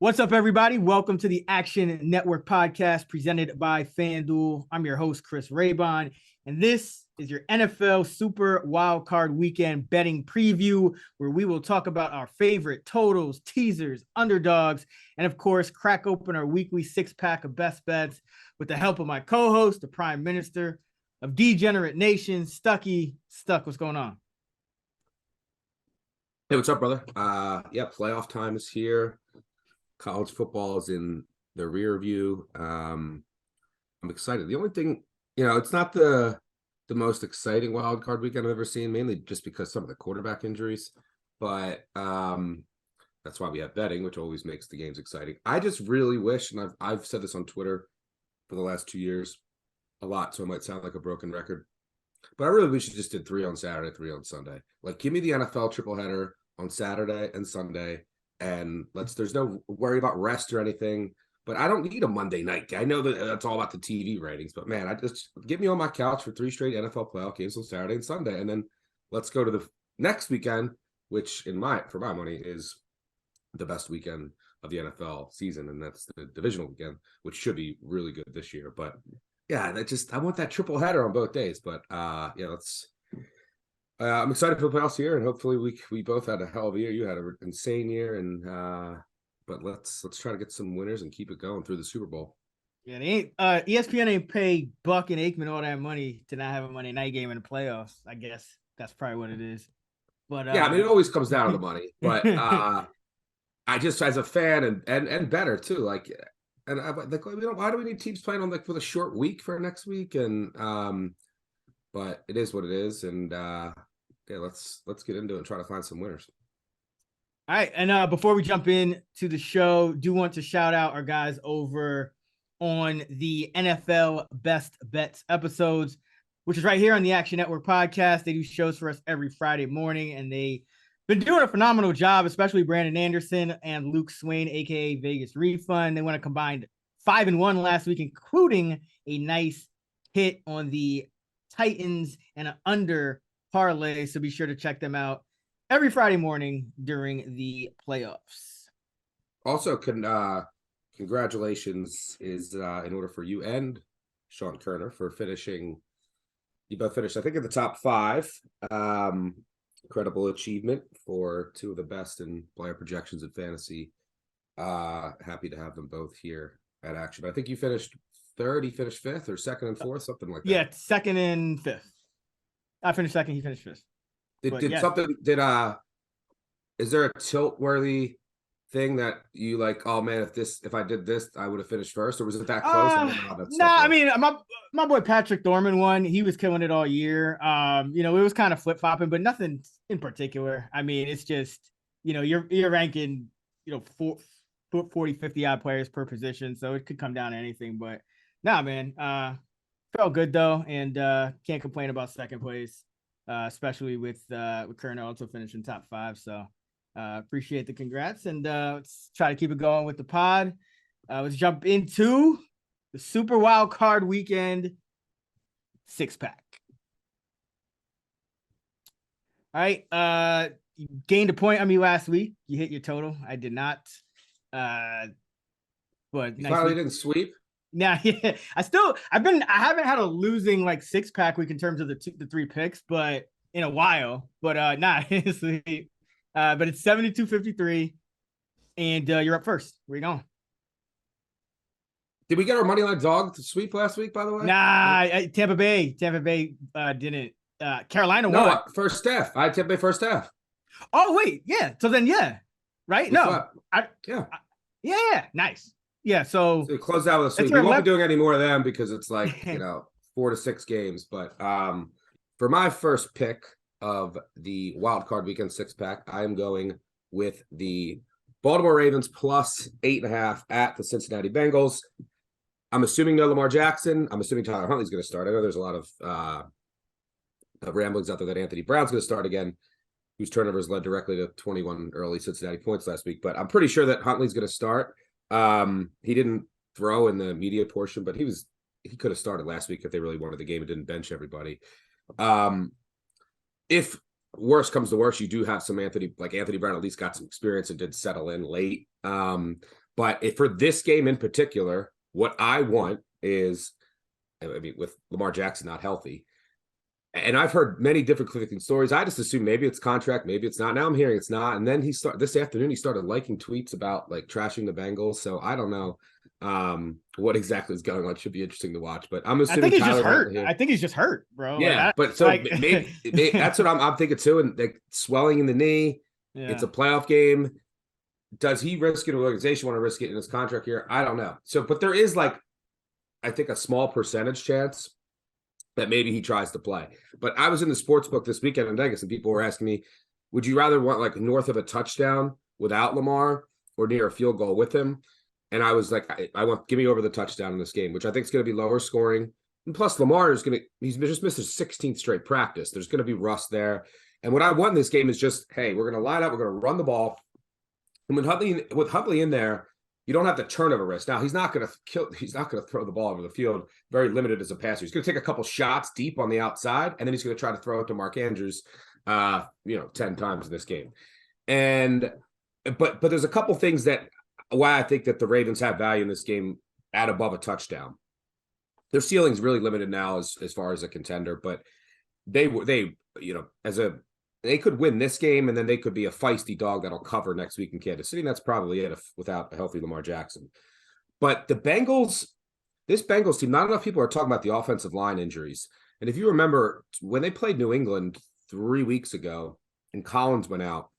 What's up, everybody? Welcome to the Action Network podcast presented by FanDuel. I'm your host, Chris Raybon, and this is your NFL Super Wildcard Weekend betting preview, where we will talk about our favorite totals, teasers, underdogs, and of course, crack open our weekly six-pack of best bets with the help of my co-host, the Prime Minister of Degenerate Nation, Stucky. Stuck, what's going on? Hey, what's up, brother? Playoff time is here. College football is in the rear view. I'm excited. The only thing, it's not the most exciting wild card weekend I've ever seen, mainly just because some of the quarterback injuries. But that's why we have betting, which always makes the games exciting. I just really wish, and I've said this on Twitter for the last 2 years a lot, so it might sound like a broken record. But I really wish you just did 3 on Saturday, 3 on Sunday. Like, give me the NFL triple header on Saturday and Sunday. And there's no worry about rest or anything, but I don't need a Monday night game. I know that that's all about the TV ratings, but man, I just get me on my couch for 3 straight NFL playoff games on Saturday and Sunday. And then let's go to the next weekend, which for my money is the best weekend of the NFL season. And that's the divisional weekend, which should be really good this year. But yeah, I want that triple header on both days, but I'm excited for the playoffs here, and hopefully we both had a hell of a year. You had an insane year, and but let's try to get some winners and keep it going through the Super Bowl. Yeah, they ain't ESPN ain't pay Buck and Aikman all that money to not have a Monday night game in the playoffs. I guess that's probably what it is. But yeah, I mean, it always comes down to the money. But I just, as a fan and better too, like, and why do we need teams playing on with a short week for next week? And but it is what it is, and let's get into it and try to find some winners. All right, and before we jump in to the show, do want to shout out our guys over on the NFL Best Bets episodes, which is right here on the Action Network podcast. They do shows for us every Friday morning, and they've been doing a phenomenal job, especially Brandon Anderson and Luke Swain, aka Vegas Refund. They went a combined 5-1 last week, including a nice hit on the Titans and an under parlay, so be sure to check them out every Friday morning during the playoffs. Also, congratulations is in order for you and Sean Kerner for finishing. You both finished, I think, in the top 5. Incredible achievement for 2 of the best in player projections in fantasy. Happy to have them both here at Action. I think you finished 3rd, he finished 5th, or 2nd and 4th, something like that. Yeah, 2nd and 5th. I finished 2nd, he finished 5th. Is there a tilt-worthy thing that you like, oh man, if I did this, I would have finished 1st, or was it that close? I mean, my boy Patrick Dorman won. He was killing it all year. It was kind of flip-flopping, but nothing in particular. I mean, it's just, you're ranking, 40, 50 odd players per position, so it could come down to anything, but nah, man, felt good though, and can't complain about second place, especially with Kerner also finishing top 5. So appreciate the congrats, and let's try to keep it going with the pod. Let's jump into the Super Wild Card Weekend 6-pack. All right, you gained a point on me last week. You hit your total. I did not. But you finally didn't sweep. Now, yeah, I haven't had a losing 6-pack week in terms of the 3 picks, but in a while. But but it's 72-53, and you're up first. Where you going? Did we get our Moneyline dog to sweep last week, by the way? Nah, Tampa Bay didn't. Carolina won. No, first half. I had Tampa Bay first half. Oh wait, yeah. So then, yeah, right? Yeah, nice. Yeah, so it closed out with a sweep. We won't be doing any more of them because it's 4 to 6 games. But for my first pick of the Wild Card Weekend 6-pack, I am going with the Baltimore Ravens plus 8.5 at the Cincinnati Bengals. I'm assuming no Lamar Jackson. I'm assuming Tyler Huntley's going to start. I know there's a lot of ramblings out there that Anthony Brown's going to start again, whose turnovers led directly to 21 early Cincinnati points last week. But I'm pretty sure that Huntley's going to start. He didn't throw in the media portion, but he could have started last week if they really wanted the game and didn't bench everybody. If worse comes to worse, you do have some Anthony Brown at least got some experience and did settle in late. But for this game in particular, what I want is, I mean, with Lamar Jackson not healthy, and I've heard many different conflicting stories. I just assume maybe it's contract, maybe it's not. Now I'm hearing it's not. And then this afternoon he started liking tweets about like trashing the Bengals. So I don't know what exactly is going on. It should be interesting to watch. But I'm assuming I think he's Tyler just hurt. Huntley here. I think he's just hurt, bro. Yeah, Like, but so maybe that's what I'm thinking too. And like swelling in the knee, it's a playoff game. Does he risk it? An organization want to risk it in his contract here? I don't know. So, but there is like, I think a small percentage chance that maybe he tries to play. But I was in the sports book this weekend in Vegas, and people were asking me, would you rather want like north of a touchdown without Lamar or near a field goal with him? And I was like, I want, give me over the touchdown in this game, which I think is going to be lower scoring. And plus Lamar is going to, he's just missed his 16th straight practice. There's going to be rust there. And what I want in this game is just, hey, we're going to line up, we're going to run the ball. And with Huntley in there, you don't have the turnover risk. Now, he's not going to throw the ball over the field, very limited as a passer. He's going to take a couple shots deep on the outside, and then he's going to try to throw it to Mark Andrews, 10 times in this game. And but there's a couple things that why I think that the Ravens have value in this game at above a touchdown. Their ceiling's really limited now as far as a contender, but they could win this game, and then they could be a feisty dog that'll cover next week in Kansas City. And that's probably it without a healthy Lamar Jackson. But this Bengals team, not enough people are talking about the offensive line injuries. And if you remember, when they played New England 3 weeks ago and Collins went out,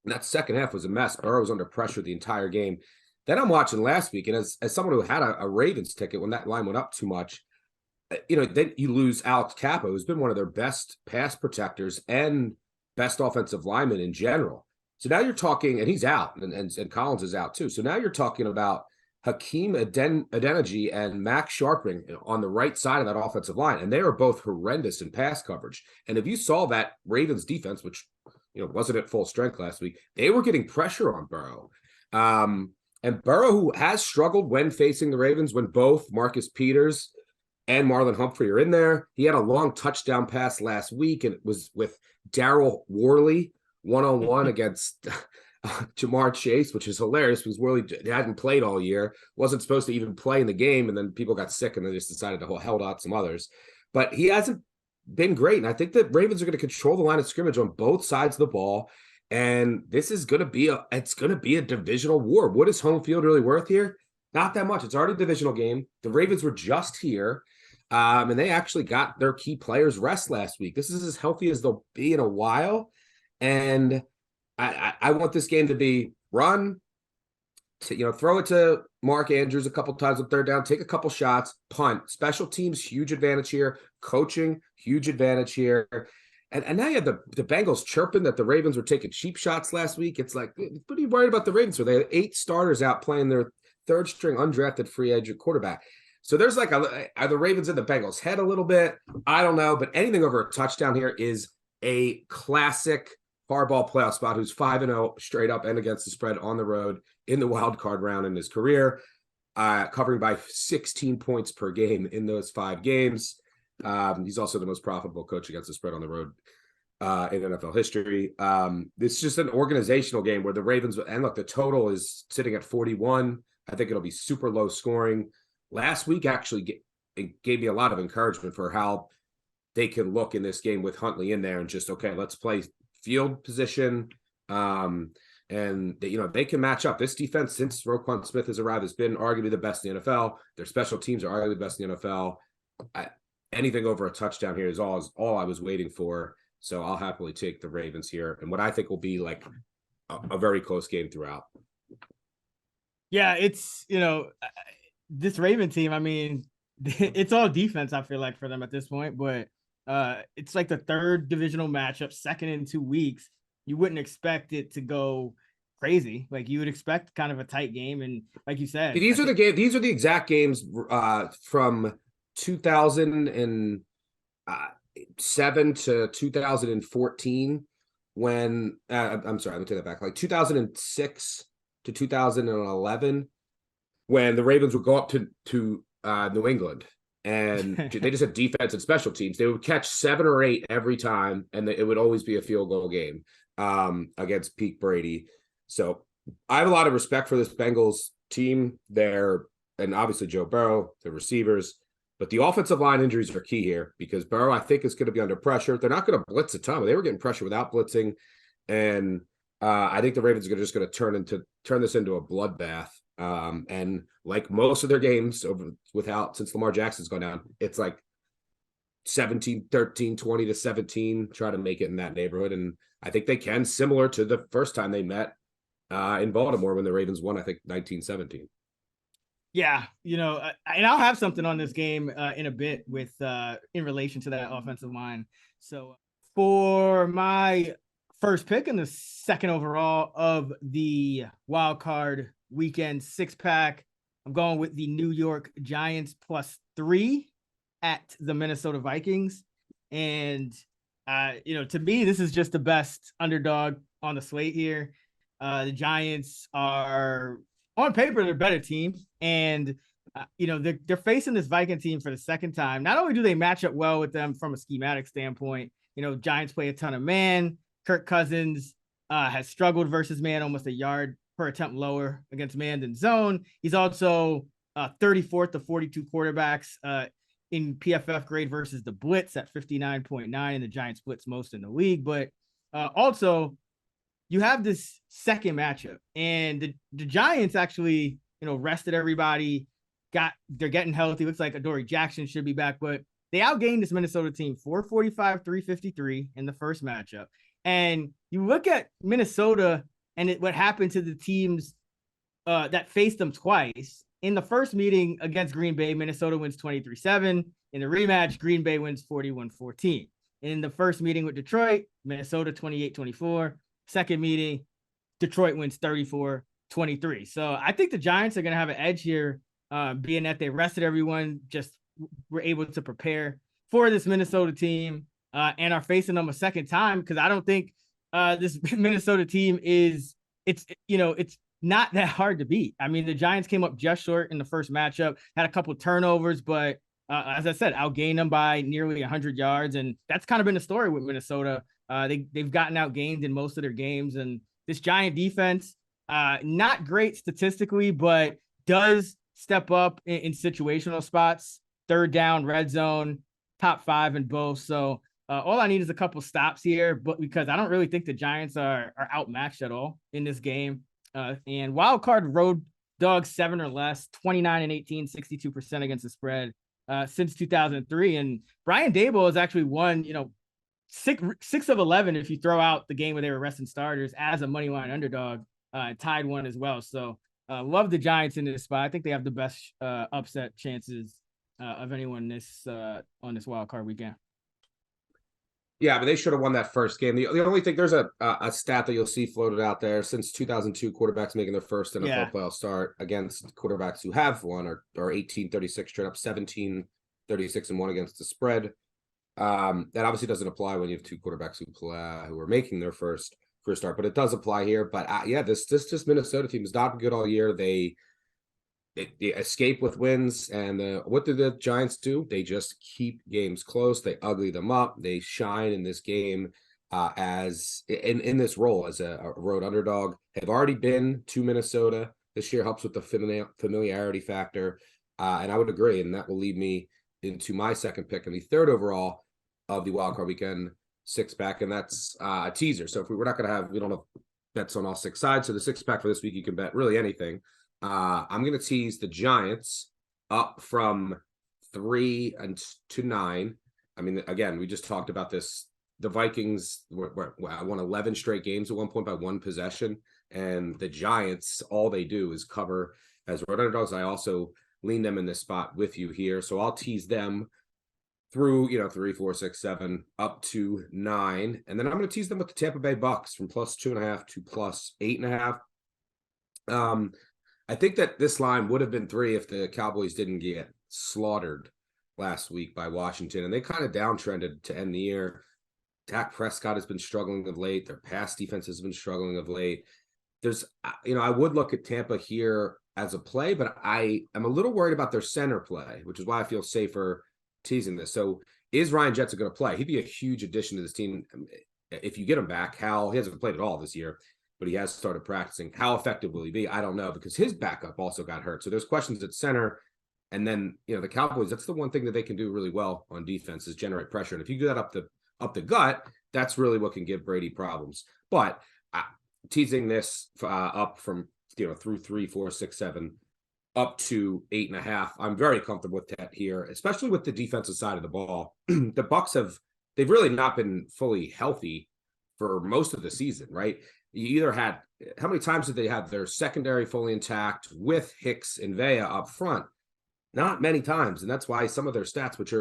and that second half was a mess. Burrow was under pressure the entire game. Then I'm watching last week, and as someone who had a Ravens ticket when that line went up too much, then you lose Alex Cappa, who's been one of their best pass protectors and best offensive lineman in general. So now you're talking, and he's out, and Collins is out too. So now you're talking about Hakeem Adeniji and Max Sharping on the right side of that offensive line, and they are both horrendous in pass coverage. And if you saw that Ravens defense, which wasn't at full strength last week, they were getting pressure on Burrow. And Burrow, who has struggled when facing the Ravens, when both Marcus Peters and Marlon Humphrey are in there. He had a long touchdown pass last week, and it was with Darryl Worley one-on-one against Jamar Chase, which is hilarious because Worley hadn't played all year, wasn't supposed to even play in the game, and then people got sick and they just decided to hold out some others. But he hasn't been great, and I think the Ravens are going to control the line of scrimmage on both sides of the ball, and this is going to be a divisional war. What is home field really worth here? Not that much. It's already a divisional game. The Ravens were just here. And they actually got their key players rest last week. This is as healthy as they'll be in a while. And I want this game to be run, throw it to Mark Andrews a couple times on third down, take a couple shots, punt. Special teams, huge advantage here. Coaching, huge advantage here. And now you have the Bengals chirping that the Ravens were taking cheap shots last week. It's like, what are you worried about the Ravens for? They had 8 starters out playing their third string undrafted free agent quarterback. So there's like are the Ravens in the Bengals head a little bit? I don't know, but anything over a touchdown here is a classic Harbaugh playoff spot, who's 5-0 straight up and against the spread on the road in the wild card round in his career, covering by 16 points per game in those 5 games. He's also the most profitable coach against the spread on the road in NFL history. It's just an organizational game where the Ravens, and look, the total is sitting at 41. I think it'll be super low scoring. Last week actually it gave me a lot of encouragement for how they can look in this game with Huntley in there and just, okay, let's play field position. And they can match up. This defense, since Roquan Smith has arrived, has been arguably the best in the NFL. Their special teams are arguably the best in the NFL. Anything over a touchdown here is all I was waiting for. So I'll happily take the Ravens here, and what I think will be like a very close game throughout. Yeah, it's, this Raven team, I mean, it's all defense, I feel like, for them at this point, but it's like the third divisional matchup, second in 2 weeks. You wouldn't expect it to go crazy. Like, you would expect kind of a tight game, and like you said, these are the exact games from 2007 to 2014 when I'm sorry, let me take that back. Like 2006 to 2011 when the Ravens would go up to New England, and they just had defense and special teams. They would catch 7 or 8 every time, and it would always be a field goal game against Pete Brady. So I have a lot of respect for this Bengals team. And obviously Joe Burrow, the receivers, but the offensive line injuries are key here because Burrow, I think, is going to be under pressure. They're not going to blitz a ton. They were getting pressure without blitzing, and I think the Ravens are just going to turn this into a bloodbath. And like most of their games since Lamar Jackson's gone down, it's like 17-13, 20-17, try to make it in that neighborhood. And I think they can, similar to the first time they met in Baltimore when the Ravens won, I think 19-17. Yeah, and I'll have something on this game in a bit with in relation to that offensive line. So for my first pick and the second overall of the wild card weekend 6-pack, I'm going with the New York Giants +3 at the Minnesota Vikings. And to me, this is just the best underdog on the slate here. The Giants are, on paper, they're a better team. And, they're facing this Viking team for the second time. Not only do they match up well with them from a schematic standpoint, Giants play a ton of man. Kirk Cousins has struggled versus man, almost a yard per attempt lower against man than zone. He's also 34th of 42 quarterbacks in PFF grade versus the blitz at 59.9, and the Giants blitz most in the league. But also, you have this second matchup, and the Giants actually, rested everybody. They're getting healthy. Looks like Adoree Jackson should be back, but they outgained this Minnesota team 445-353 in the first matchup. And you look at Minnesota and what happened to the teams that faced them twice. In the first meeting against Green Bay, Minnesota wins 23-7. In the rematch, Green Bay wins 41-14. In the first meeting with Detroit, Minnesota 28-24. Second meeting, Detroit wins 34-23. So I think the Giants are going to have an edge here, being that they rested everyone, just were able to prepare for this Minnesota team and are facing them a second time, because I don't think this Minnesota team it's not that hard to beat. I mean, the Giants came up just short in the first matchup, had a couple turnovers, but as I said, outgained them by nearly 100 yards. And that's kind of been the story with Minnesota. They've gotten outgained in most of their games. And this Giant defense, not great statistically, but does step up in situational spots, third down, red zone, top 5 in both. So all I need is a couple stops here, but because I don't really think the Giants are outmatched at all in this game. And wild card road dogs 7 or less, 29-18, 62% against the spread since 2003. And Brian Daboll has actually won, 6 of 11 if you throw out the game where they were resting starters as a money line underdog, tied one as well. So love the Giants in this spot. I think they have the best upset chances of anyone on this wild card weekend. Yeah, but they should have won that first game. The only thing, there's a stat that you'll see floated out there. Since 2002, quarterbacks making their first NFL playoff start against quarterbacks who have won are 18-36 straight up, 17-36 and 1 against the spread. That obviously doesn't apply when you have two quarterbacks who are making their first start, but it does apply here. But this Minnesota team is not good all year. They escape with wins, and what do the Giants do? They just keep games close. They ugly them up. They shine in this game as in this role as a road underdog. Have already been to Minnesota this year, helps with the familiarity factor, and I would agree. And that will lead me into my second pick and the third overall of the wildcard weekend 6-pack, and that's a teaser. So if we don't have bets on all 6 sides. So the 6-pack for this week, you can bet really anything. I'm going to tease the Giants up from 3 to 9. I mean, again, we just talked about this. The Vikings won 11 straight games at one point by 1 possession, and the Giants, all they do is cover as road underdogs. I also lean them in this spot with you here, so I'll tease them through 3, 4, 6, 7 up to 9, and then I'm going to tease them with the Tampa Bay Bucs from +2.5 to +8.5. I think that this line would have been 3 if the Cowboys didn't get slaughtered last week by Washington, and they kind of downtrended to end the year. Dak Prescott has been struggling of late. Their pass defense has been struggling of late. I would look at Tampa here as a play, but I am a little worried about their center play, which is why I feel safer teasing this. So is Ryan Jetson going to play? He'd be a huge addition to this team if you get him back. He hasn't played at all this year. but he has started practicing. How effective will he be? I don't know, because his backup also got hurt. So there's questions at center. And then, the Cowboys, that's the one thing that they can do really well on defense is generate pressure. And if you do that up the gut, that's really what can give Brady problems. But teasing this up from, through 3, 4, 6, 7, up to 8.5, I'm very comfortable with that here, especially with the defensive side of the ball. The Bucs they've really not been fully healthy for most of the season, right? You either had, how many times did they have their secondary fully intact with Hicks and Vea up front? Not many times. And that's why some of their stats, which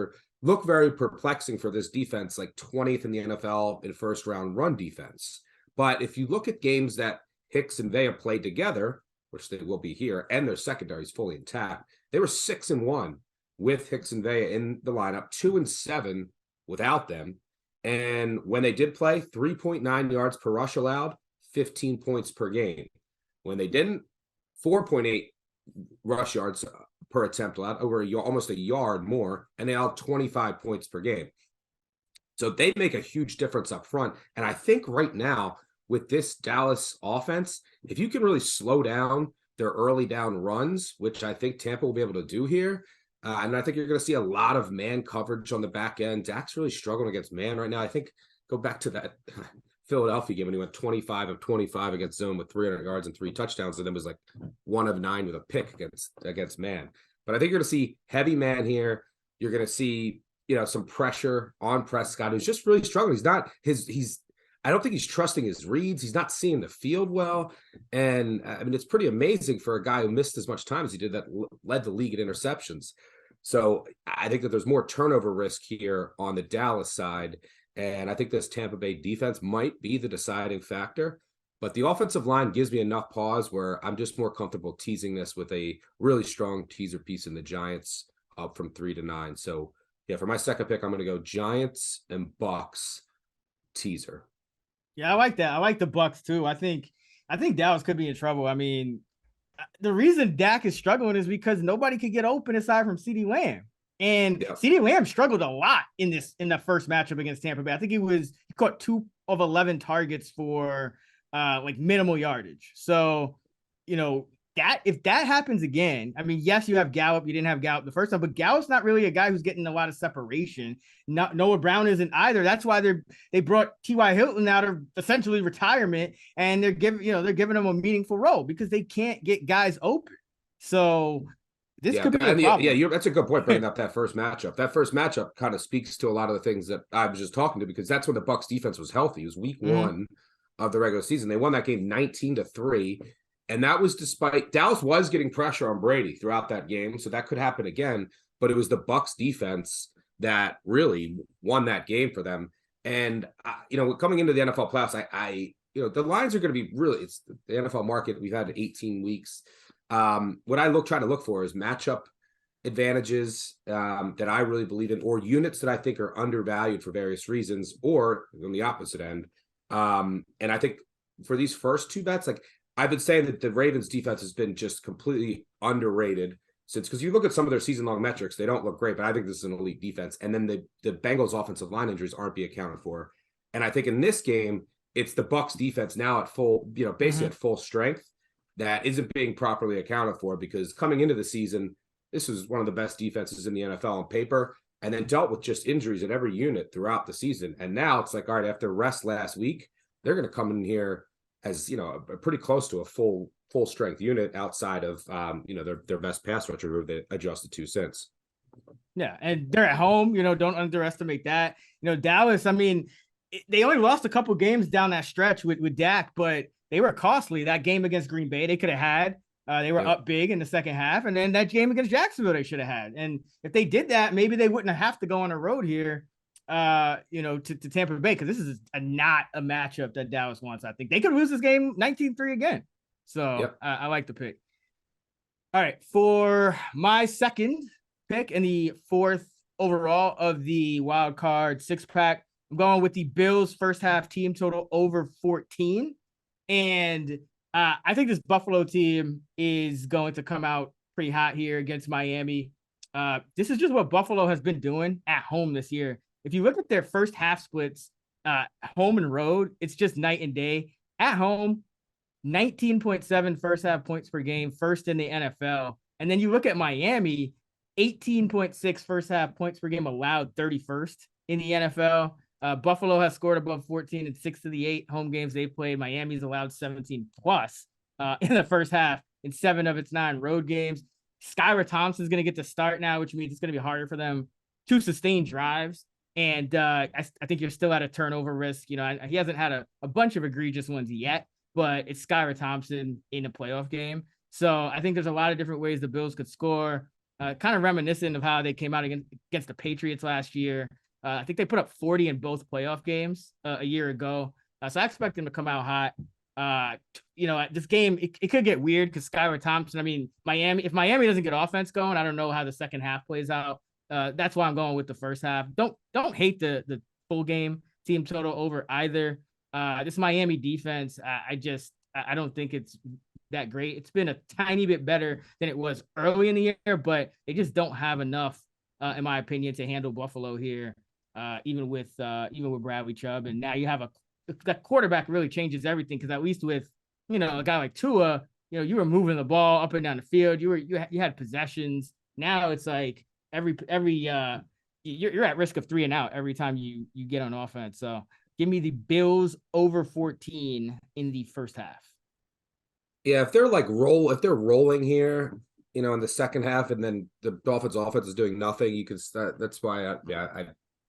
look very perplexing for this defense, like 20th in the NFL in first round run defense. But if you look at games that Hicks and Vea played together, which they will be here, and their secondary is fully intact, they were 6-1 with Hicks and Vea in the lineup, 2-7 without them. And when they did play, 3.9 yards per rush allowed, 15 points per game. When they didn't, 4.8 rush yards per attempt allowed, over almost a yard more, and they allowed 25 points per game. So they make a huge difference up front. And I think right now with this Dallas offense, if you can really slow down their early down runs, which I think Tampa will be able to do here, and I think you're going to see a lot of man coverage on the back end. Dak's really struggling against man right now. I think go back to that Philadelphia game when he went 25 of 25 against zone with 300 yards and 3 touchdowns, and then was like 1 of 9 with a pick against man. But I think you're going to see heavy man here. You're going to see, some pressure on Prescott, who's just really struggling. I don't think he's trusting his reads. He's not seeing the field well. And I mean, it's pretty amazing for a guy who missed as much time as he did that led the league in interceptions. So I think that there's more turnover risk here on the Dallas side. And I think this Tampa Bay defense might be the deciding factor. But the offensive line gives me enough pause where I'm just more comfortable teasing this with a really strong teaser piece in the Giants up from 3-9. So, yeah, for my second pick, I'm going to go Giants and Bucs teaser. Yeah, I like that. I like the Bucs too. I think Dallas could be in trouble. I mean, the reason Dak is struggling is because nobody could get open aside from CeeDee Lamb. And CeeDee Lamb struggled a lot in the first matchup against Tampa Bay. I think he caught 2 of 11 targets for like minimal yardage. So, that if that happens again, I mean, yes, you have Gallup. You didn't have Gallup the first time, but Gallup's not really a guy who's getting a lot of separation. Noah Brown isn't either. That's why they brought T.Y. Hilton out of essentially retirement, and they're giving him a meaningful role because they can't get guys open. So this could be a problem. Yeah, that's a good point bringing up that first matchup. That first matchup kind of speaks to a lot of the things that I was just talking to, because that's when the Bucs defense was healthy. It was week 1 of the regular season. They won that game 19-3. And that was despite Dallas was getting pressure on Brady throughout that game. So that could happen again. But it was the Bucs defense that really won that game for them. And, coming into the NFL playoffs, the lines are going to be it's the NFL market. We've had 18 weeks. What I try to look for is matchup advantages that I really believe in, or units that I think are undervalued for various reasons, or on the opposite end. And I think for these first 2 bets, like, I've been saying that the Ravens defense has been just completely underrated because you look at some of their season-long metrics, they don't look great, but I think this is an elite defense. And then the Bengals offensive line injuries aren't being accounted for. And I think in this game, it's the Bucs defense now at full, basically at full strength that isn't being properly accounted for, because coming into the season, this was one of the best defenses in the NFL on paper, and then dealt with just injuries at every unit throughout the season. And now it's like, all right, after rest last week, they're going to come in here as pretty close to a full strength unit outside of their best pass rusher who they adjusted to since. Yeah, and they're at home. Don't underestimate that. Dallas. I mean, they only lost a couple games down that stretch with Dak, but they were costly. That game against Green Bay, they could have had. They were up big in the second half, and then that game against Jacksonville, they should have had. And if they did that, maybe they wouldn't have to go on a road here. To Tampa Bay, because this is not a matchup that Dallas wants. I think they could lose this game 19-3 again. So I like the pick. All right, for my second pick and the 4th overall of the wild card 6-pack, I'm going with the Bills first half team total over 14. And I think this Buffalo team is going to come out pretty hot here against Miami. This is just what Buffalo has been doing at home this year. If you look at their first half splits, home and road, it's just night and day. At home, 19.7 first half points per game, first in the NFL. And then you look at Miami, 18.6 first half points per game allowed, 31st in the NFL. Buffalo has scored above 14 in 6 of the 8 home games they've played. Miami's allowed 17 plus in the first half in 7 of its 9 road games. Skylar Thompson's going to get to start now, which means it's going to be harder for them to sustain drives. And I think you're still at a turnover risk. You know, he hasn't had a bunch of egregious ones yet, but it's Skylar Thompson in a playoff game. So I think there's a lot of different ways the Bills could score, kind of reminiscent of how they came out against the Patriots last year. I think they put up 40 in both playoff games a year ago. So I expect them to come out hot. You know, this game, it could get weird because Skylar Thompson, I mean, if Miami doesn't get offense going, I don't know how the second half plays out. That's why I'm going with the first half. Don't hate the full game team total over either. This Miami defense, I don't think it's that great. It's been a tiny bit better than it was early in the year, but they just don't have enough, in my opinion, to handle Buffalo here. Even with Bradley Chubb, and now you have that quarterback really changes everything, because at least with, you know, a guy like Tua, you know, you were moving the ball up and down the field. You had possessions. Now it's like you're at risk of 3 and out every time you get on offense. So give me the Bills over 14 in the first half. Yeah, if they're rolling here, you know, in the second half, and then the Dolphins offense is doing nothing, you could that's why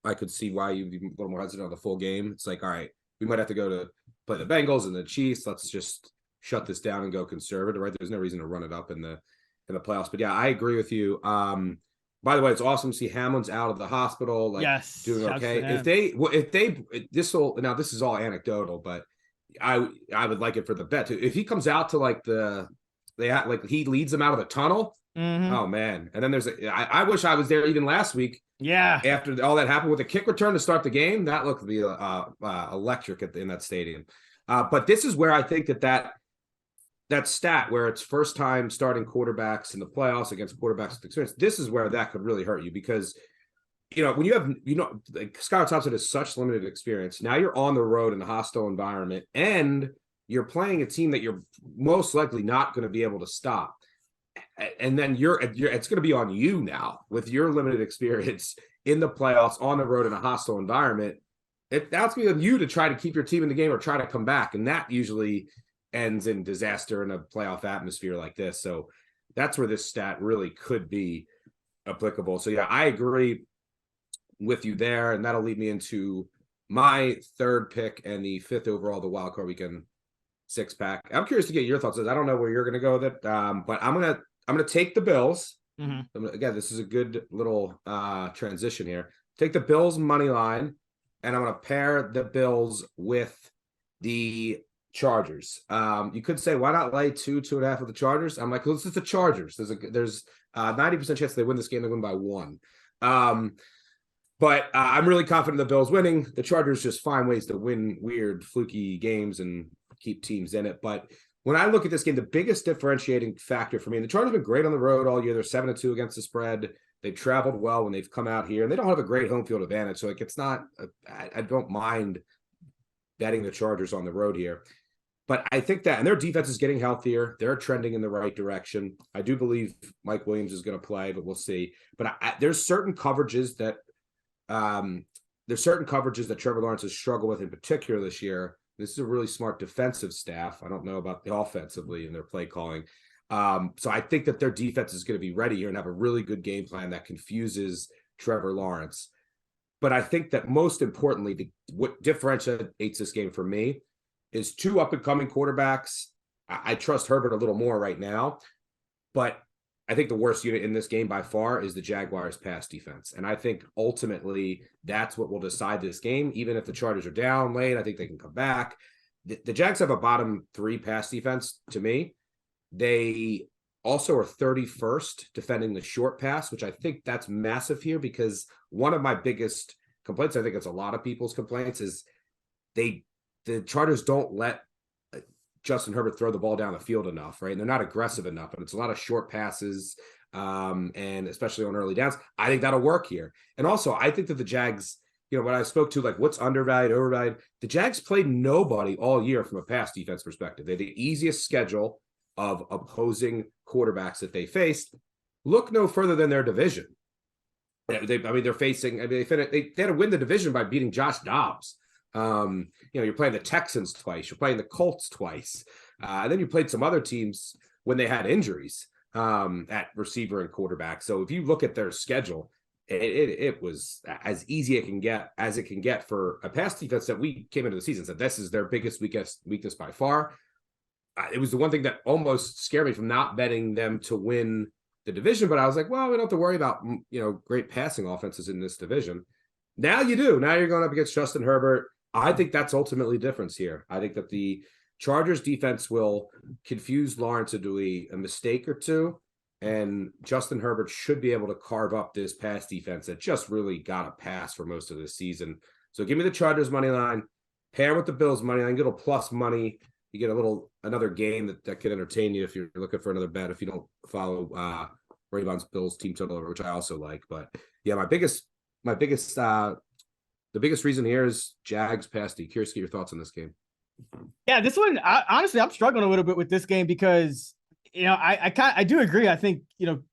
I could see why you'd be a little more hesitant on the full game. It's like, all right, we might have to go to play the Bengals and the Chiefs. Let's just shut this down and go conservative, right? There's no reason to run it up in the playoffs. But yeah, I agree with you. By the way, it's awesome to see Hamlin's out of the hospital, like, yes, doing okay. This is all anecdotal, but I would like it for the bet too. If he comes out to he leads them out of the tunnel. Mm-hmm. Oh man. And then I wish I was there even last week. Yeah. After all that happened with the kick return to start the game, that looked to be electric in that stadium. But this is where I think that stat where it's first time starting quarterbacks in the playoffs against quarterbacks with experience, this is where that could really hurt you, because, you know, when you have, you know, like Skylar Thompson has such limited experience. Now you're on the road in a hostile environment, and you're playing a team that you're most likely not going to be able to stop. And then it's going to be on you now with your limited experience in the playoffs on the road in a hostile environment. That's going to be on you to try to keep your team in the game or try to come back. And that usually ends in disaster in a playoff atmosphere like this. So that's where this stat really could be applicable. So yeah, I agree with you there. And that'll lead me into my third pick and the 5th overall, the wild card weekend 6-pack. I'm curious to get your thoughts. I don't know where you're going to go with it, but I'm going to take the Bills. Mm-hmm. Again, this is a good little transition here. Take the Bills money line, and I'm going to pair the Bills with the Chargers. You could say, why not lay 2.5 with the Chargers? I'm like, well, this is the Chargers. There's 90% chance they win this game. They win by 1. But I'm really confident the Bills winning. The Chargers just find ways to win weird, fluky games and keep teams in it. But when I look at this game, the biggest differentiating factor for me, and the Chargers have been great on the road all year. They're 7-2 against the spread. They've traveled well when they've come out here, and they don't have a great home field advantage. So it's not, I don't mind betting the Chargers on the road here. But I think that, and their defense is getting healthier. They're trending in the right direction. I do believe Mike Williams is going to play, but we'll see. But there's certain coverages that Trevor Lawrence has struggled with in particular this year. This is a really smart defensive staff. I don't know about the offensively in their play calling. So I think that their defense is going to be ready here and have a really good game plan that confuses Trevor Lawrence. But I think that most importantly, what differentiates this game for me is 2 up-and-coming quarterbacks. I trust Herbert a little more right now, but I think the worst unit in this game by far is the Jaguars' pass defense. And I think ultimately that's what will decide this game. Even if the Chargers are down late, I think they can come back. The Jags have a bottom 3 pass defense to me. They also are 31st defending the short pass, which I think that's massive here, because one of my biggest complaints, I think it's a lot of people's complaints, is the Chargers don't let Justin Herbert throw the ball down the field enough, right? And they're not aggressive enough, and it's a lot of short passes, and especially on early downs. I think that'll work here. And also, I think that the Jags, when I spoke to like what's undervalued, overvalued, the Jags played nobody all year from a pass defense perspective. They had the easiest schedule of opposing quarterbacks that they faced. Look no further than their division. They're facing. They had to win the division by beating Josh Dobbs. You're playing the Texans twice. You're playing the Colts twice, and then you played some other teams when they had injuries at receiver and quarterback. So if you look at their schedule, it was as easy as it can get for a pass defense that we came into the season said this is their biggest weakness by far. It was the one thing that almost scared me from not betting them to win the division, but I was like, well, we don't have to worry about great passing offenses in this division. Now you do. Now you're going up against Justin Herbert. I think that's ultimately the difference here. I think that the Chargers defense will confuse Lawrence into a mistake or two, and Justin Herbert should be able to carve up this pass defense that just really got a pass for most of the season. So give me the Chargers money line, pair with the Bills money line, get a plus money. You get another game that could entertain you if you're looking for another bet. If you don't follow Ravens Bills team total, which I also like, but yeah, the biggest reason here is Jags pass D. Curious to get your thoughts on this game. Yeah, this one, honestly, I'm struggling a little bit with this game because, I do agree. I think,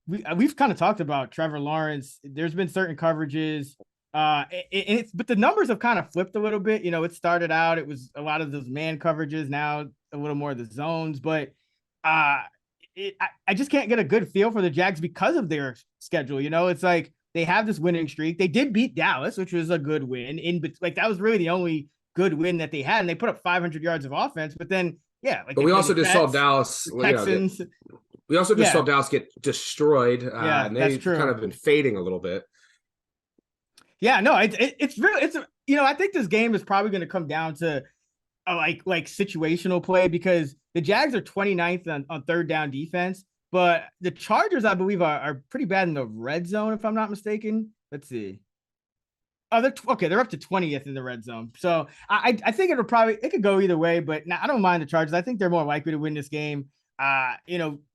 we've kind of talked about Trevor Lawrence. There's been certain coverages, but the numbers have kind of flipped a little bit. It started out, it was a lot of those man coverages, now a little more of the zones, but I just can't get a good feel for the Jags because of their schedule. It's like they have this winning streak. They did beat Dallas, which was a good win. That was really the only good win that they had, and they put up 500 yards of offense. But then, but we also just saw Dallas. Texans. We also just saw Dallas get destroyed, and they've kind of been fading a little bit. Yeah, no, it's really I think this game is probably going to come down to like situational play because the Jags are 29th on third down defense, but the Chargers, I believe, are pretty bad in the red zone, if I'm not mistaken. Let's see. Oh, they're up to 20th in the red zone. So I think it could go either way, but I don't mind the Chargers. I think they're more likely to win this game.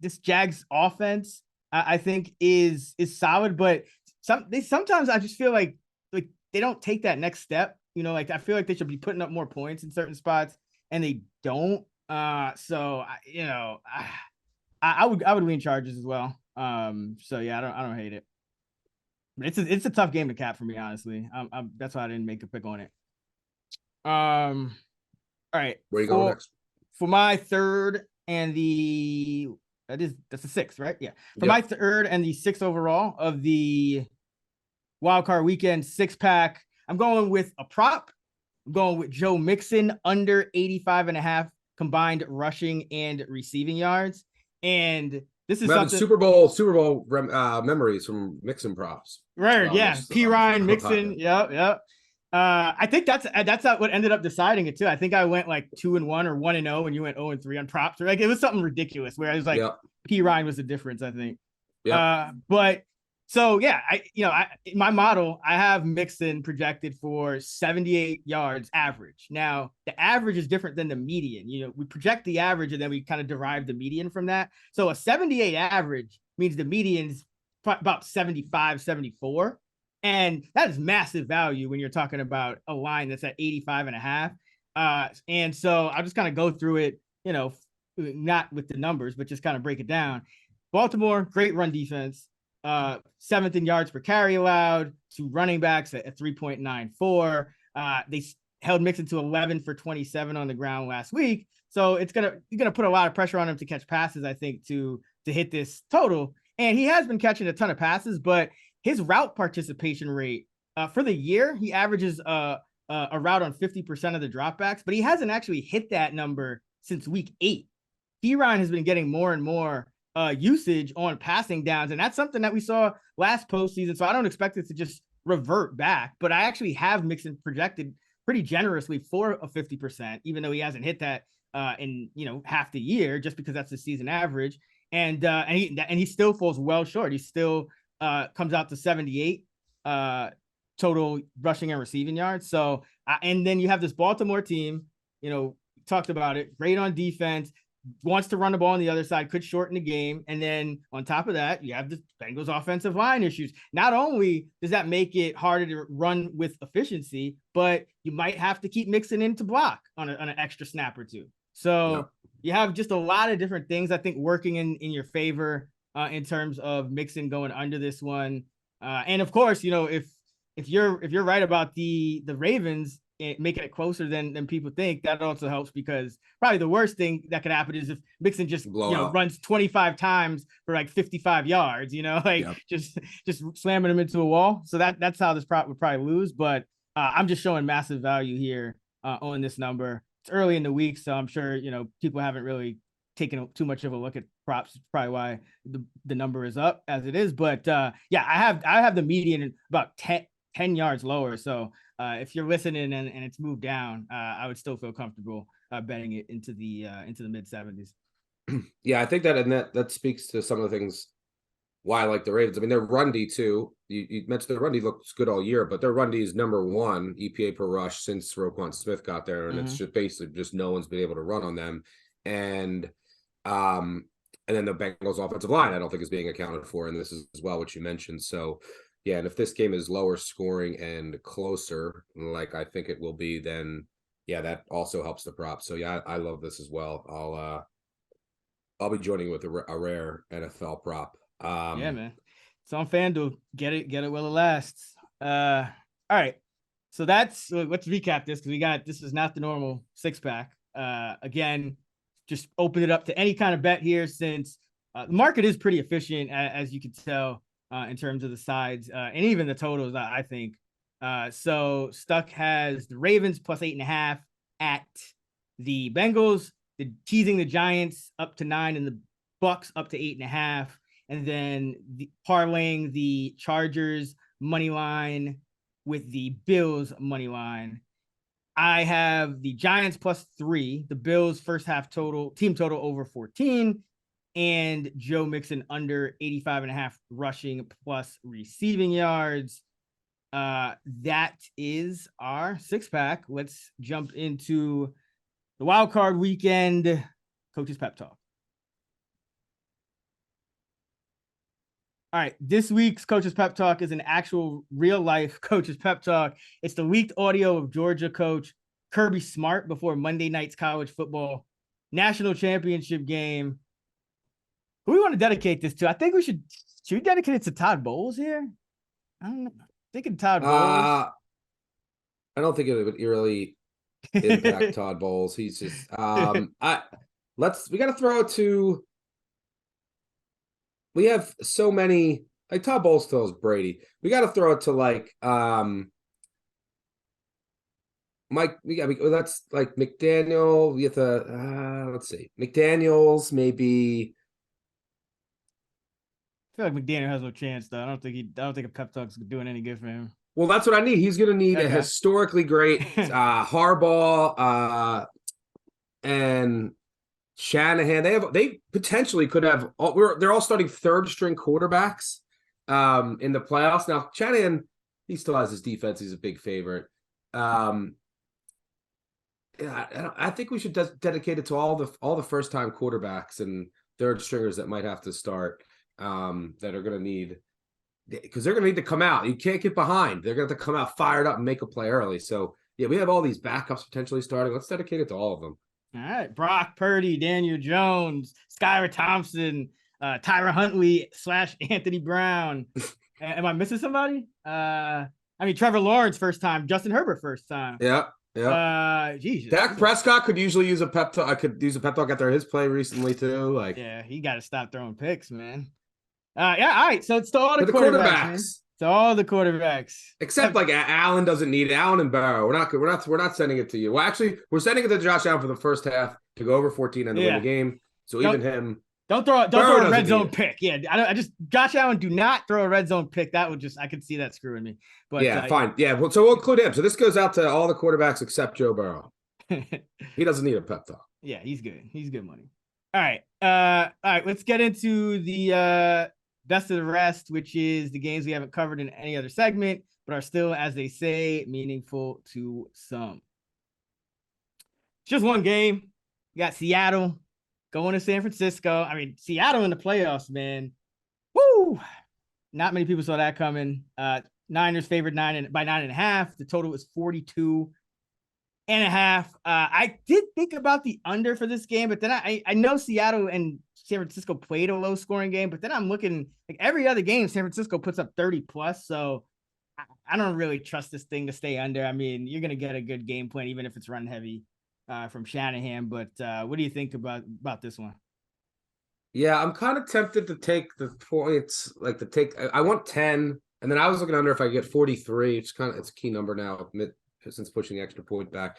This Jags offense, I think is solid, but sometimes I just feel like they don't take that next step. I feel like they should be putting up more points in certain spots, and they don't. So I would lean Chargers as well. So yeah, I don't hate it. But it's a tough game to cap for me, honestly. That's why I didn't make a pick on it. All right. Where you going next? For my third and that's the sixth, right? Yeah. For my third and the sixth overall of the wildcard weekend 6-pack, I'm going with a prop. I'm going with Joe Mixon under 85.5 combined rushing and receiving yards. And this is something Super Bowl memories from Mixon props. Right. Yeah. P. Ryan, Mixon. Yep. I think that's what ended up deciding it too. I think I went like 2-1 or 1-0 and you went 0-3 on props. Like it was something ridiculous where I was like, P. Ryan was the difference, I think. But so yeah, in my model, I have Mixon projected for 78 yards average. Now the average is different than the median. We project the average and then we kind of derive the median from that. So a 78 average means the median is about 75, 74. And that is massive value when you're talking about a line that's at 85.5. And so I'll just kind of go through it, not with the numbers, but just kind of break it down. Baltimore, great run defense. 7th in yards per carry allowed, to running backs at 3.94. They held Mixon to 11 for 27 on the ground last week. So you're gonna put a lot of pressure on him to catch passes, I think, to hit this total. And he has been catching a ton of passes, but his route participation rate for the year, he averages a route on 50% of the dropbacks, but he hasn't actually hit that number since week 8. Ryan has been getting more and more usage on passing downs, and that's something that we saw last postseason. So I don't expect it to just revert back, but I actually have Mixon projected pretty generously for a 50%, even though he hasn't hit that in half the year, just because that's the season average. And he still falls well short. He still comes out to 78 total rushing and receiving yards. So and then you have this Baltimore team, talked about it, great on defense. wants to run the ball on the other side, could shorten the game. And then on top of that, you have the Bengals offensive line issues. Not only does that make it harder to run with efficiency, but you might have to keep Mixon in to block on an extra snap or two. So you have just a lot of different things, I think, working in your favor in terms of Mixon going under this one. And of course, if you're right about the Ravens making it closer than people think, that also helps, because probably the worst thing that could happen is if Mixon just runs 25 times for like 55 yards, just slamming him into a wall. So that's how this prop would probably lose. But I'm just showing massive value here on this number. It's early in the week, so I'm sure people haven't really taken too much of a look at props. It's probably why the number is up as it is. But I have the median about 10 yards lower. So if you're listening and it's moved down, I would still feel comfortable betting it into the mid 70s. Yeah, I think that speaks to some of the things why I like the Ravens. I mean, their run D too. You mentioned their run D looks good all year, but their run D is number 1 EPA per rush since Roquan Smith got there, and it's just basically just no one's been able to run on them. And then the Bengals offensive line, I don't think, is being accounted for in this as well, which you mentioned. So yeah, and if this game is lower scoring and closer, like I think it will be, then yeah, that also helps the prop. So yeah, I love this as well. I'll be joining with a rare NFL prop. Yeah, man. It's on FanDuel. Get it while it lasts. All right. So let's recap this, because this is not the normal 6-pack. Again, just open it up to any kind of bet here, since the market is pretty efficient, as you can tell, in terms of the sides and even the totals, I think. So Stuck has the Ravens plus 8.5 at the Bengals, teasing the Giants up to 9, and the Bucs up to 8.5. And then parlaying the Chargers money line with the Bills money line. I have the Giants plus 3, the Bills first half team total over 14, and Joe Mixon under 85.5 rushing plus receiving yards. That is our 6-pack. Let's jump into the wild card weekend coaches pep talk. All right, this week's Coach's Pep Talk is an actual real-life Coach's Pep Talk. It's the leaked audio of Georgia coach Kirby Smart before Monday night's college football national championship game. Who do we want to dedicate this to? I think should we dedicate it to Todd Bowles here? I don't know. I'm thinking Todd Bowles. I don't think it would really impact Todd Bowles. He's just we got to throw it to. We have so many, like Todd Bowles still is Brady. We got to throw it to Mike. That's like McDaniel. We have to let's see, McDaniels maybe. I feel like McDaniel has no chance though. I don't think a pep talk's doing any good for him. Well, that's what I need. He's going to need a historically great Harbaugh and Shanahan. They potentially could have. They're all starting 3rd string quarterbacks in the playoffs. Now Shanahan, he still has his defense. He's a big favorite. I think we should dedicate it to all the first time quarterbacks and 3rd stringers that might have to start. That are going to need, because they're going to need to come out. You can't get behind. They're going to have to come out fired up and make a play early. So yeah, we have all these backups potentially starting. Let's dedicate it to all of them. All right, Brock Purdy, Daniel Jones, Skylar Thompson, Tyra Huntley / Anthony Brown. Am I missing somebody? Trevor Lawrence first time, Justin Herbert first time. Yeah. Jesus. Dak Prescott could usually use a pep talk. I could use a pep talk after his play recently too. Yeah, he got to stop throwing picks, man. All right. So it's to all the quarterbacks. To all the quarterbacks, except Allen doesn't need it. Allen and Burrow. We're not sending it to you. Well, actually, we're sending it to Josh Allen for the first half to go over 14 and to win the game. So even him. Don't throw a red zone pick. Yeah, Josh Allen, do not throw a red zone pick. That would I could see that screwing me. But yeah, fine. Yeah, well, so we'll include him. So this goes out to all the quarterbacks except Joe Burrow. He doesn't need a pep talk. Yeah, he's good. He's good money. All right. Let's get into the best of the rest, which is the games we haven't covered in any other segment, but are still, as they say, meaningful to some. Just one game. You got Seattle going to San Francisco. I mean, Seattle in the playoffs, man. Woo! Not many people saw that coming. Niners favored by 9.5. The total was 42.5. I did think about the under for this game, but then I know Seattle and San Francisco played a low scoring game, but then I'm looking like every other game, San Francisco puts up 30 plus. So I don't really trust this thing to stay under. I mean, you're going to get a good game plan, even if it's run heavy from Shanahan. But what do you think about this one? Yeah, I'm kind of tempted to take the points, like to take. I want 10, and then I was looking under if I get 43. It's a key number now since pushing the extra point back.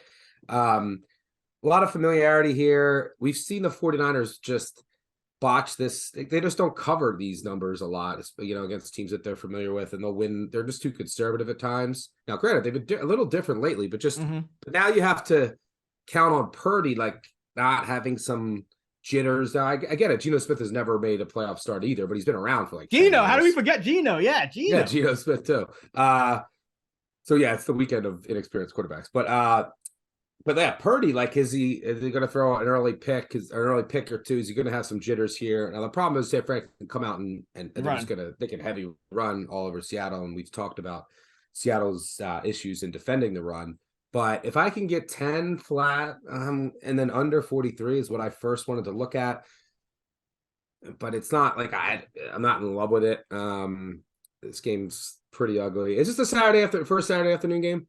A lot of familiarity here. We've seen the 49ers just botch this. They just don't cover these numbers a lot, against teams that they're familiar with, and they'll win. They're just too conservative at times. Now, granted, they've been a little different lately, but but now you have to count on Purdy like not having some jitters. I get it. Geno Smith has never made a playoff start either, but he's been around for like Geno. How do we forget Geno? Yeah, Geno. Yeah, Geno Smith too. So yeah, it's the weekend of inexperienced quarterbacks. But yeah, Purdy, like, is he going to throw an early pick? An early pick or two? Is he going to have some jitters here? Now the problem is San Fran can come out and they're just they can heavy run all over Seattle, and we've talked about Seattle's issues in defending the run. But if I can get 10 flat, and then under 43 is what I first wanted to look at. But it's not like I'm not in love with it. This game's pretty ugly. Is this the first Saturday afternoon game?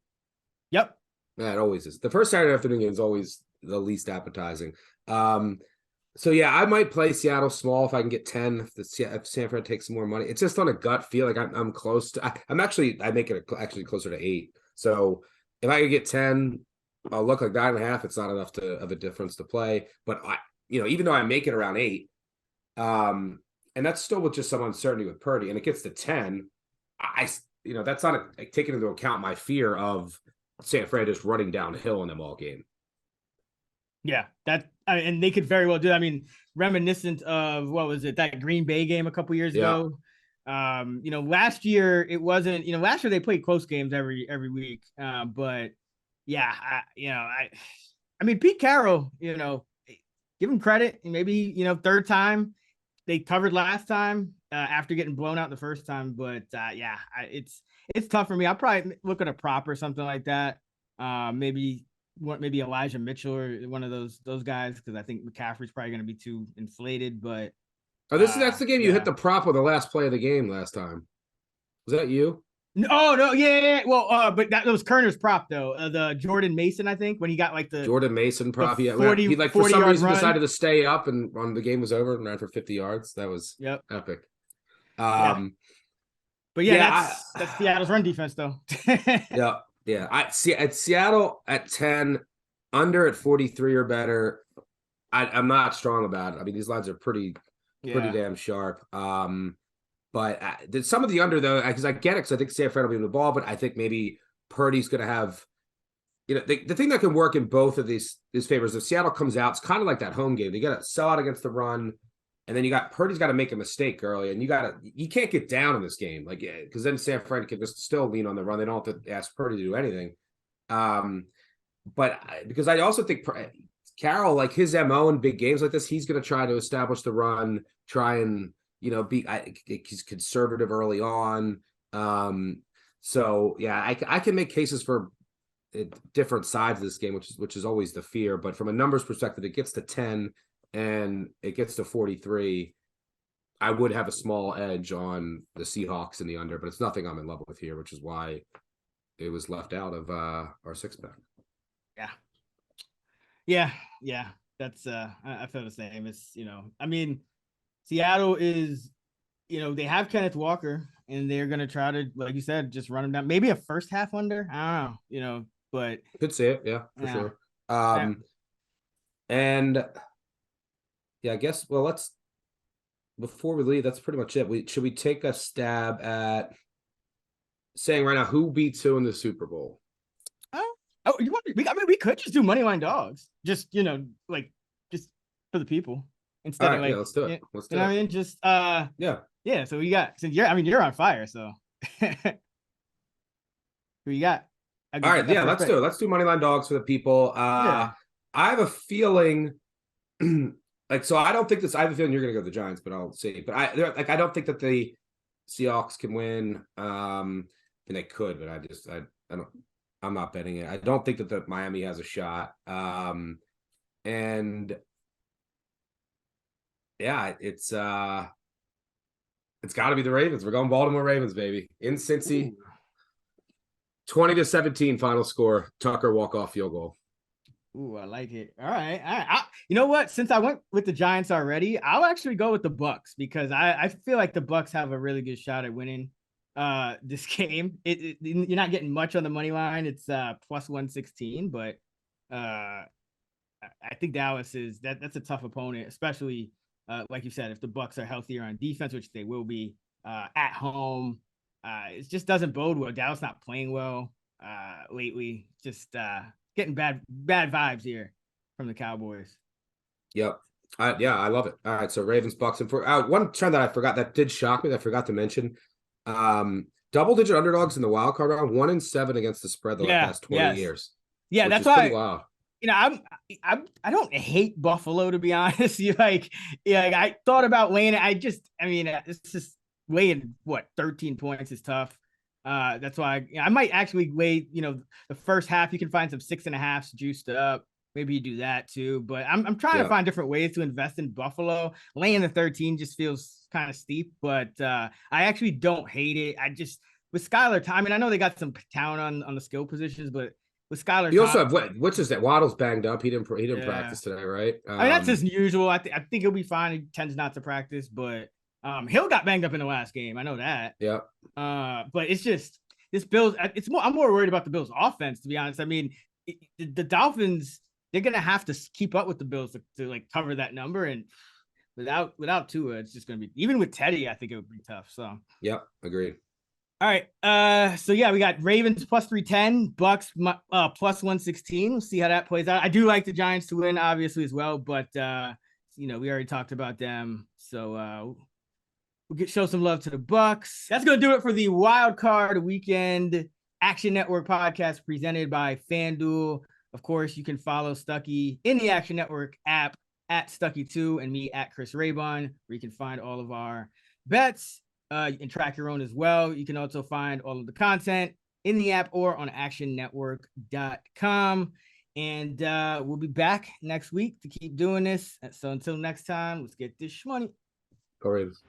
Yep. Yeah, it always is. The first Saturday afternoon game is always the least appetizing. So yeah, I might play Seattle small if I can get 10. If San Fran takes some more money, it's just on a gut feel. Like I'm close to. I make it actually closer to 8. So if I could get 10, I'll look like 9.5. It's not enough of a difference to play. But even though I make it around 8, and that's still with just some uncertainty with Purdy, and it gets to 10, that's not taking into account my fear of San Fran just running downhill in them all game. Yeah, and they could very well do that. I mean, reminiscent of that Green Bay game a couple years ago. Last year it wasn't. Last year they played close games every week. But yeah, I mean, Pete Carroll, give him credit. Maybe third time they covered last time after getting blown out the first time. But it's tough for me. I'll probably look at a prop or something like that. Maybe Elijah Mitchell or one of those guys, because I think McCaffrey's probably going to be too inflated. But that's the game you hit the prop on the last play of the game last time. Was that you? No, yeah. Well, but that was Kerner's prop though. The Jordan Mason, I think, when he got like the Jordan Mason prop. Yeah, 40, he like for some reason decided to stay up and when the game was over and ran for 50 yards. That was epic. But that's Seattle's run defense though. Yeah. I see at Seattle at 10, under at 43 or better. I'm not strong about it. I mean, these lines are pretty damn sharp. But some of the under though, because I get it, because I think San Fran will be in the ball, but I think maybe Purdy's going to have, the thing that can work in both of these favors. If Seattle comes out, it's kind of like that home game. They got to sell out against the run, and then Purdy's got to make a mistake early, and you can't get down in this game, like, because then San Fran can just still lean on the run. They don't have to ask Purdy to do anything. But because I also think Carroll, like his MO in big games like this, he's going to try to establish the run, try and he's conservative early on. So yeah, I can make cases for different sides of this game, which is always the fear. But from a numbers perspective, it gets to 10 and it gets to 43. I would have a small edge on the Seahawks in the under, but it's nothing I'm in love with here, which is why it was left out of our 6-pack. Yeah. That's I feel the same. It's I mean, Seattle is, they have Kenneth Walker, and they're going to try to, like you said, just run him down. Maybe a first half under. I don't know, but could see it. Yeah, for sure. And yeah, I guess, before we leave, that's pretty much it. Should we take a stab at saying right now who beats who in the Super Bowl? We could just do Moneyline dogs. Just, just for the people. Instead of let's do it. Let's do it. I mean, just yeah. So we got, since you're on fire, so who you got? All right, let's do it. Let's do Moneyline dogs for the people. I have a feeling Like, so I don't think this. I have a feeling you're going to go the Giants, but I'll see. But I don't think that the Seahawks can win. And they could, but I don't. I'm not betting it. I don't think that the Miami has a shot. And yeah, it's got to be the Ravens. We're going Baltimore Ravens, baby, in Cincy. 20-17 final score. Tucker walk-off field goal. Ooh, I like it. All right. You know what? Since I went with the Giants already, I'll actually go with the Bucs because I feel like the Bucs have a really good shot at winning this game. You're not getting much on the money line. It's plus 116, but I think Dallas that's a tough opponent, especially like you said, if the Bucs are healthier on defense, which they will be at home. It just doesn't bode well. Dallas not playing well lately. Just getting bad vibes here from the Cowboys. Yep. I love it. All right, so Ravens, Bucs, and for one trend that I forgot that did shock me that I forgot to mention. Double-digit underdogs in the wild card round, 1-7 against the spread the past 20 years. Yeah, that's why. Wow. I don't hate Buffalo, to be honest. I thought about laying it. It's just laying 13 points is tough. That's why I might actually lay, the first half. You can find some 6.5s juiced up. Maybe you do that too. But I'm trying to find different ways to invest in Buffalo. Laying the 13 just feels kind of steep, but I actually don't hate it. I just with Skylar, I know they got some talent on the skill positions, but with Skylar, you also have which is that Waddle's banged up. He didn't practice today, right? That's his usual. I think he'll be fine. He tends not to practice, but Hill got banged up in the last game. I know that. Yeah. But it's just this Bills. I'm more worried about the Bills' offense, to be honest. I mean, the Dolphins, they're gonna have to keep up with the Bills to like cover that number, and without Tua, it's just gonna be, even with Teddy, I think it would be tough. So. Yep, agreed. All right. So yeah, we got Ravens plus 310, Bucs plus 116. We'll see how that plays out. I do like the Giants to win, obviously, as well, but we already talked about them. So we'll show some love to the Bucs. That's gonna do it for the Wild Card Weekend Action Network podcast presented by FanDuel. Of course, you can follow Stuckey in the Action Network app at Stuckey2 and me at Chris Raybon, where you can find all of our bets. You can track your own as well. You can also find all of the content in the app or on actionnetwork.com. And we'll be back next week to keep doing this. So until next time, let's get this money. Go Ravens.